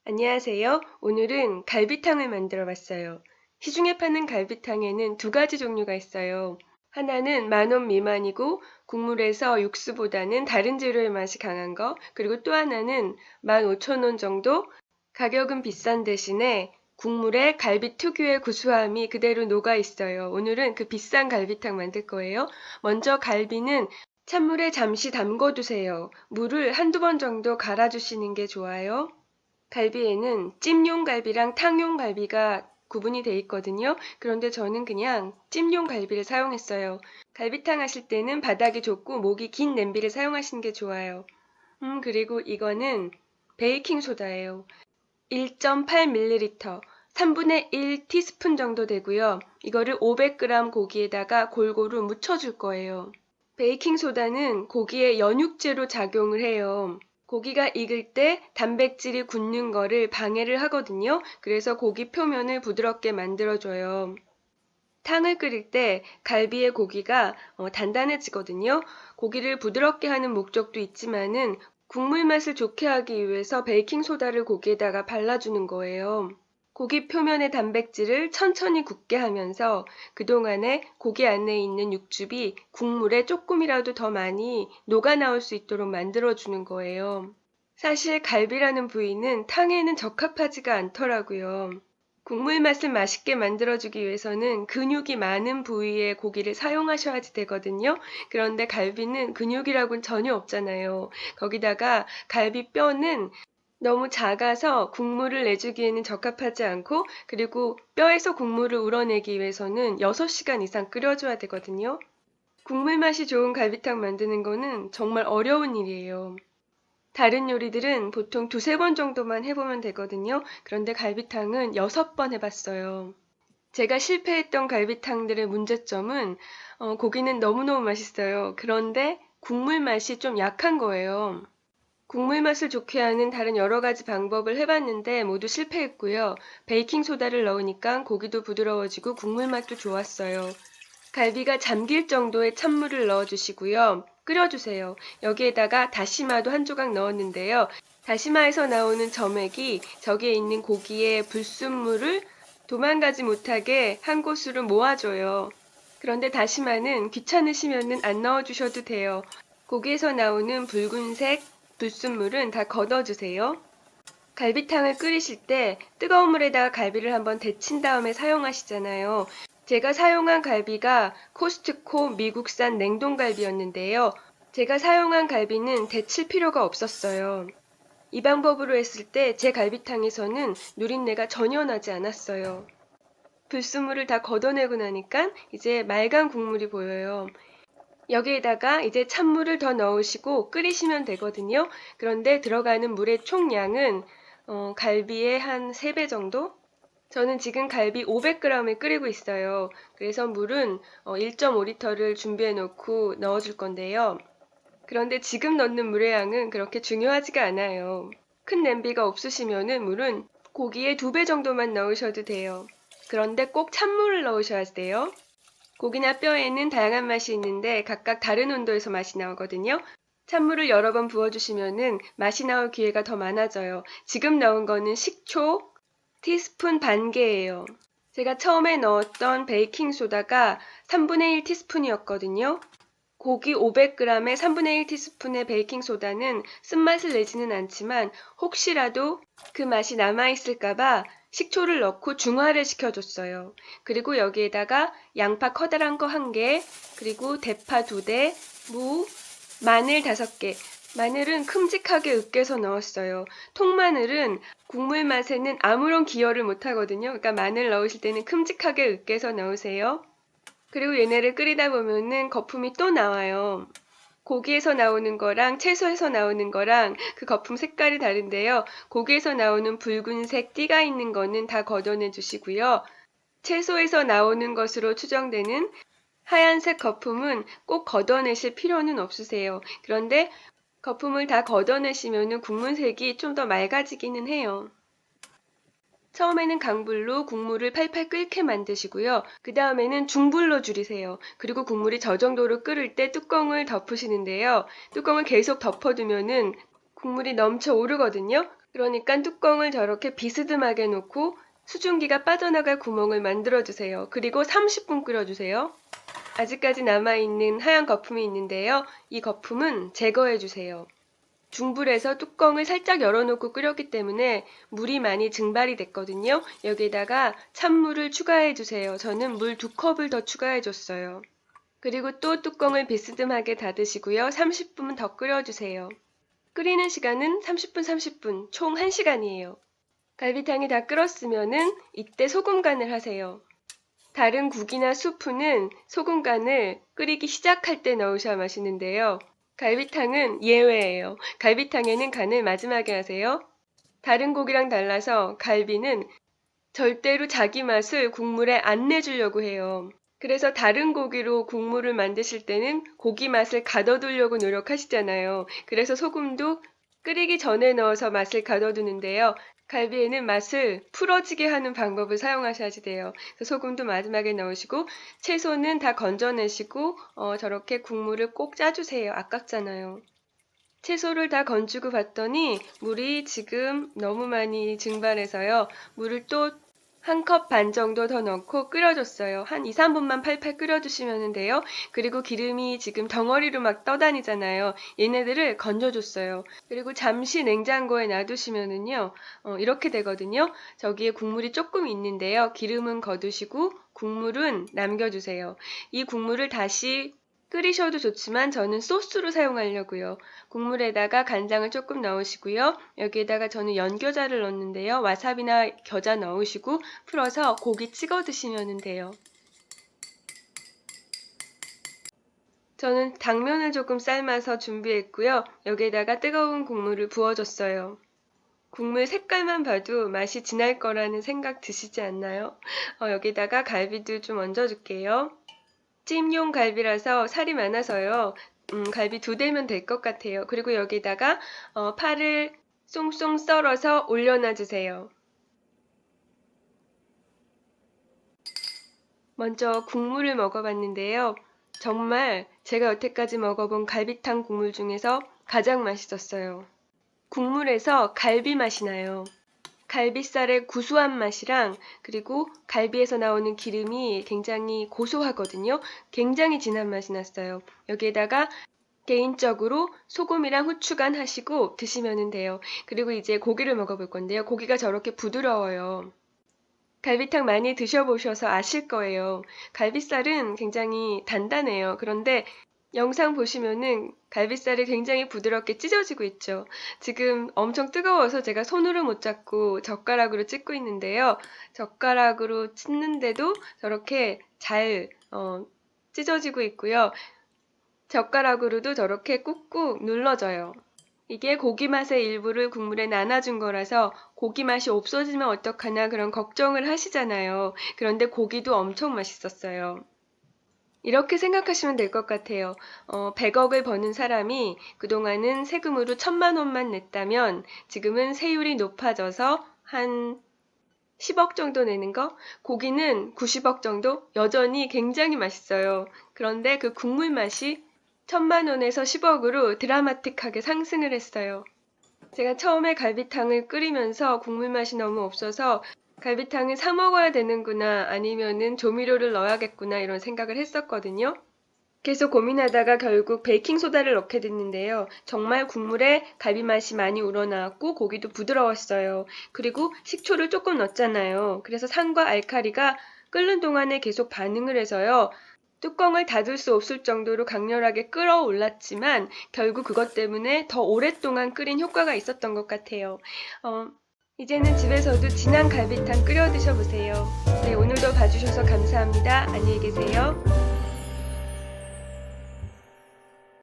안녕하세요. 오늘은 갈비탕을 만들어 봤어요. 시중에 파는 갈비탕에는 두 가지 종류가 있어요. 하나는 10,000원 미만이고 국물에서 육수보다는 다른 재료의 맛이 강한 거, 그리고 또 하나는 15,000원 정도? 가격은 비싼 대신에 국물에 갈비 특유의 구수함이 그대로 녹아 있어요. 오늘은 그 비싼 갈비탕 만들 거예요. 먼저 갈비는 찬물에 잠시 담궈 두세요. 물을 한두 번 정도 갈아주시는 게 좋아요. 갈비에는 찜용 갈비랑 탕용 갈비가 구분이 돼 있거든요. 그런데 저는 그냥 찜용 갈비를 사용했어요. 갈비탕 하실 때는 바닥이 좁고 목이 긴 냄비를 사용하시는 게 좋아요. 그리고 이거는 베이킹 소다예요. 1.8ml, 3분의 1 티스푼 정도 되고요. 이거를 500g 고기에다가 골고루 묻혀줄 거예요. 베이킹 소다는 고기에 연육제로 작용을 해요. 고기가 익을 때 단백질이 굳는 거를 방해를 하거든요. 그래서 고기 표면을 부드럽게 만들어줘요. 탕을 끓일 때 갈비의 고기가 단단해지거든요. 고기를 부드럽게 하는 목적도 있지만은 국물 맛을 좋게 하기 위해서 베이킹 소다를 고기에다가 발라주는 거예요. 고기 표면의 단백질을 천천히 굳게 하면서 그동안에 고기 안에 있는 육즙이 국물에 조금이라도 더 많이 녹아 나올 수 있도록 만들어주는 거예요. 사실 갈비라는 부위는 탕에는 적합하지가 않더라고요. 국물 맛을 맛있게 만들어주기 위해서는 근육이 많은 부위의 고기를 사용하셔야지 되거든요. 그런데 갈비는 근육이라고는 전혀 없잖아요. 거기다가 갈비 뼈는 너무 작아서 국물을 내주기에는 적합하지 않고, 그리고 뼈에서 국물을 우러내기 위해서는 6시간 이상 끓여줘야 되거든요. 국물 맛이 좋은 갈비탕 만드는 거는 정말 어려운 일이에요. 다른 요리들은 보통 두세 번 정도만 해보면 되거든요. 그런데 갈비탕은 6번 해봤어요. 제가 실패했던 갈비탕들의 문제점은 고기는 너무너무 맛있어요. 그런데 국물 맛이 좀 약한 거예요. 국물 맛을 좋게 하는 다른 여러 가지 방법을 해봤는데 모두 실패했고요. 베이킹 소다를 넣으니까 고기도 부드러워지고 국물 맛도 좋았어요. 갈비가 잠길 정도의 찬물을 넣어주시고요. 끓여주세요. 여기에다가 다시마도 한 조각 넣었는데요. 다시마에서 나오는 점액이 저기에 있는 고기의 불순물을 도망가지 못하게 한 곳으로 모아줘요. 그런데 다시마는 귀찮으시면 안 넣어주셔도 돼요. 고기에서 나오는 붉은색 불순물은 다 걷어주세요. 갈비탕을 끓이실 때 뜨거운 물에다가 갈비를 한번 데친 다음에 사용하시잖아요. 제가 사용한 갈비가 코스트코 미국산 냉동갈비였는데요. 제가 사용한 갈비는 데칠 필요가 없었어요. 이 방법으로 했을 때 제 갈비탕에서는 누린내가 전혀 나지 않았어요. 불순물을 다 걷어내고 나니까 이제 맑은 국물이 보여요. 여기에다가 이제 찬물을 더 넣으시고 끓이시면 되거든요. 그런데 들어가는 물의 총량은 갈비의 한 3배 정도? 저는 지금 갈비 500g을 끓이고 있어요. 그래서 물은 1.5리터를 준비해 놓고 넣어줄 건데요. 그런데 지금 넣는 물의 양은 그렇게 중요하지가 않아요. 큰 냄비가 없으시면은 물은 고기의 2배 정도만 넣으셔도 돼요. 그런데 꼭 찬물을 넣으셔야 돼요. 고기나 뼈에는 다양한 맛이 있는데 각각 다른 온도에서 맛이 나오거든요. 찬물을 여러 번 부어주시면은 맛이 나올 기회가 더 많아져요. 지금 넣은 거는 식초 티스푼 반 개예요. 제가 처음에 넣었던 베이킹 소다가 3분의 1 티스푼이었거든요. 고기 500g에 3분의 1 티스푼의 베이킹 소다는 쓴맛을 내지는 않지만 혹시라도 그 맛이 남아있을까봐 식초를 넣고 중화를 시켜줬어요. 그리고 여기에다가 양파 커다란 거 1개, 그리고 대파 2대, 무, 마늘 5개. 마늘은 큼직하게 으깨서 넣었어요. 통마늘은 국물 맛에는 아무런 기여를 못하거든요. 그러니까 마늘 넣으실 때는 큼직하게 으깨서 넣으세요. 그리고 얘네를 끓이다 보면은 거품이 또 나와요. 고기에서 나오는 거랑 채소에서 나오는 거랑 그 거품 색깔이 다른데요. 고기에서 나오는 붉은색 띠가 있는 거는 다 걷어내 주시고요. 채소에서 나오는 것으로 추정되는 하얀색 거품은 꼭 걷어내실 필요는 없으세요. 그런데 거품을 다 걷어내시면 국물색이 좀 더 맑아지기는 해요. 처음에는 강불로 국물을 팔팔 끓게 만드시고요. 그 다음에는 중불로 줄이세요. 그리고 국물이 저 정도로 끓을 때 뚜껑을 덮으시는데요. 뚜껑을 계속 덮어두면은 국물이 넘쳐 오르거든요. 그러니까 뚜껑을 저렇게 비스듬하게 놓고 수증기가 빠져나갈 구멍을 만들어주세요. 그리고 30분 끓여주세요. 아직까지 남아있는 하얀 거품이 있는데요. 이 거품은 제거해주세요. 중불에서 뚜껑을 살짝 열어놓고 끓였기 때문에 물이 많이 증발이 됐거든요. 여기에다가 찬물을 추가해주세요. 저는 물 2컵을 더 추가해줬어요. 그리고 또 뚜껑을 비스듬하게 닫으시고요. 30분 더 끓여주세요. 끓이는 시간은 30분, 총 1시간이에요. 갈비탕이 다 끓었으면은 이때 소금 간을 하세요. 다른 국이나 수프는 소금 간을 끓이기 시작할 때 넣으셔야 맛있는데요. 갈비탕은 예외예요. 갈비탕에는 간을 마지막에 하세요. 다른 고기랑 달라서 갈비는 절대로 자기 맛을 국물에 안 내주려고 해요. 그래서 다른 고기로 국물을 만드실 때는 고기 맛을 가둬두려고 노력하시잖아요. 그래서 소금도 끓이기 전에 넣어서 맛을 가둬두는데요. 갈비에는 맛을 풀어지게 하는 방법을 사용하셔야 돼요. 그래서 소금도 마지막에 넣으시고 채소는 다 건져내시고 저렇게 국물을 꼭 짜주세요. 아깝잖아요. 채소를 다 건지고 봤더니 물이 지금 너무 많이 증발해서요. 물을 또 1컵 반 정도 더 넣고 끓여줬어요. 한 2, 3분만 팔팔 끓여주시면 돼요. 그리고 기름이 지금 덩어리로 막 떠다니잖아요. 얘네들을 건져줬어요. 그리고 잠시 냉장고에 놔두시면은요, 이렇게 되거든요. 저기에 국물이 조금 있는데요. 기름은 거두시고 국물은 남겨주세요. 이 국물을 다시 끓이셔도 좋지만 저는 소스로 사용하려고요. 국물에다가 간장을 조금 넣으시고요. 여기에다가 저는 연겨자를 넣는데요. 와사비나 겨자 넣으시고 풀어서 고기 찍어 드시면 돼요. 저는 당면을 조금 삶아서 준비했고요. 여기에다가 뜨거운 국물을 부어줬어요. 국물 색깔만 봐도 맛이 진할 거라는 생각 드시지 않나요? 여기다가 갈비도 좀 얹어줄게요. 찜용 갈비라서 살이 많아서요. 갈비 2대면 될 것 같아요. 그리고 여기다가 파를 쏭쏭 썰어서 올려놔 주세요. 먼저 국물을 먹어봤는데요. 정말 제가 여태까지 먹어본 갈비탕 국물 중에서 가장 맛있었어요. 국물에서 갈비 맛이 나요. 갈비살의 구수한 맛이랑 그리고 갈비에서 나오는 기름이 굉장히 고소하거든요. 굉장히 진한 맛이 났어요. 여기에다가 개인적으로 소금이랑 후추간 하시고 드시면 돼요. 그리고 이제 고기를 먹어볼 건데요. 고기가 저렇게 부드러워요. 갈비탕 많이 드셔보셔서 아실 거예요. 갈비살은 굉장히 단단해요. 그런데 영상 보시면은 갈비살이 굉장히 부드럽게 찢어지고 있죠. 지금 엄청 뜨거워서 제가 손으로 못 잡고 젓가락으로 찢고 있는데요. 젓가락으로 찢는데도 저렇게 잘 찢어지고 있고요. 젓가락으로도 저렇게 꾹꾹 눌러져요. 이게 고기 맛의 일부를 국물에 나눠준 거라서 고기 맛이 없어지면 어떡하나 그런 걱정을 하시잖아요. 그런데 고기도 엄청 맛있었어요. 이렇게 생각하시면 될 것 같아요. 100억을 버는 사람이 그동안은 세금으로 1000만 원만 냈다면 지금은 세율이 높아져서 한 10억 정도 내는 거? 고기는 90억 정도? 여전히 굉장히 맛있어요. 그런데 그 국물 맛이 1000만 원에서 10억으로 드라마틱하게 상승을 했어요. 제가 처음에 갈비탕을 끓이면서 국물 맛이 너무 없어서 갈비탕을 사 먹어야 되는구나 아니면은 조미료를 넣어야겠구나 이런 생각을 했었거든요. 계속 고민하다가 결국 베이킹소다를 넣게 됐는데요. 정말 국물에 갈비 맛이 많이 우러나왔고 고기도 부드러웠어요. 그리고 식초를 조금 넣었잖아요. 그래서 산과 알칼리가 끓는 동안에 계속 반응을 해서요. 뚜껑을 닫을 수 없을 정도로 강렬하게 끓어올랐지만 결국 그것 때문에 더 오랫동안 끓인 효과가 있었던 것 같아요. 이제는 집에서도 진한 갈비탕 끓여 드셔보세요. 네, 오늘도 봐주셔서 감사합니다. 안녕히 계세요.